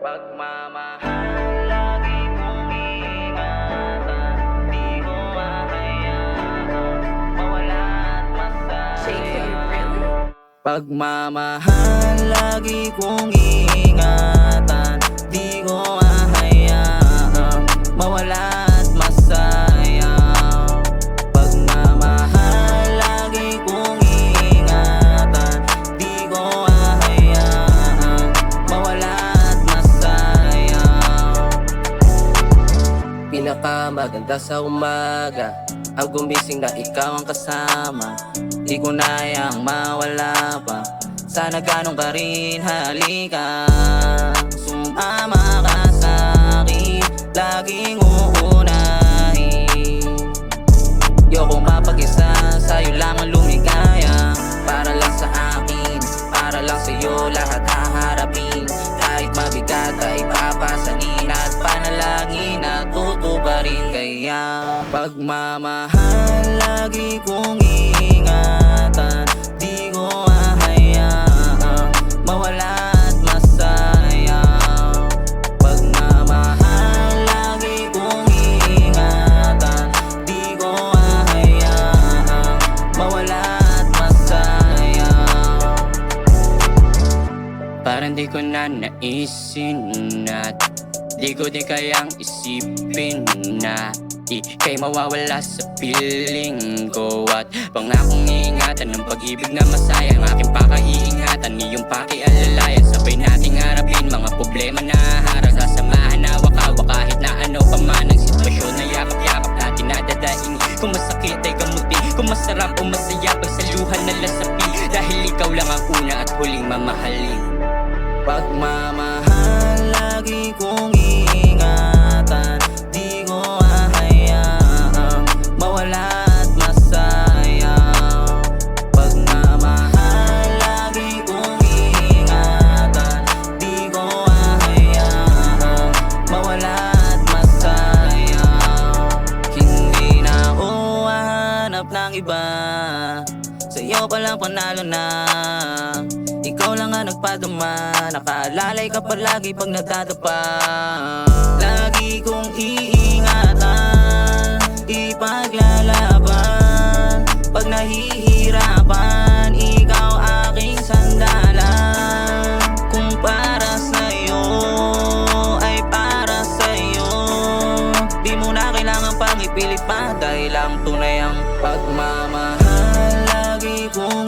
Pagmamahal, lagi kong iingatan. Di ko mahayaang mawala at masayang. Pagmamahal, lagi kong iingatan. Di ko mahayaang mawala at masayang. Pagmamahal, lagi kong iingatan. Di ko mahayaang mawala at masayang. Pinakamaganda sa umaga ang gumising na ikaw ang kasama. Di ko nayang mawala pa. Sana ganun ka rin, halika. Sumama ka sa'kin, laging uunahin. Yoko mapag-isa, sa'yo lang ang lumigaya. Para lang sa akin, para lang sa'yo lahat haharapin. Kahit mabigat ay papasanin at panalangin at tutuparin. Kaya pagmamahal, lagi kong iingatan. Di ko mahayaang mawala at masayang. Pagmamahal, lagi kong iingatan. Di ko mahayaang mawala at masayang. Parang di ko na naisin at di ko di kayang isipin na di kay mawawala sa piling ko. At pangakong iingatan ng pag-ibig na masaya. Ang aking pakaiingatan, iyong pakialalayan. Sabay nating harapin mga problema na haharap. Sasamahan na wakawa kahit na ano pa man ang sitwasyon na yakap-yakap natin nadadaing. Kung masakit ay gamutin, kung masarap o masaya pagsaluhan na lasapi. Dahil ikaw lang ang una at huling mamahalin. Pagmamahal, lagi kong iingatan. Di ko mahayaang mawala at masayang. Pagmamahal, lagi kong iingatan. Di ko mahayaang mawala at masayang. Hindi na ako hahanap ng iba, sa'yo palang panalo na. Ikaw lang ang nagpadama, nakaalalay ka palagi pag nagtatapa. Lagi kong iingatan, ipaglalaban. Pag nahihirapan, ikaw aking sandalan. Kung para sa'yo, ay para sa'yo. Di mo na kailangan pang ipilit pa, dahil ang tunay ang pagmamahal. Lagi kong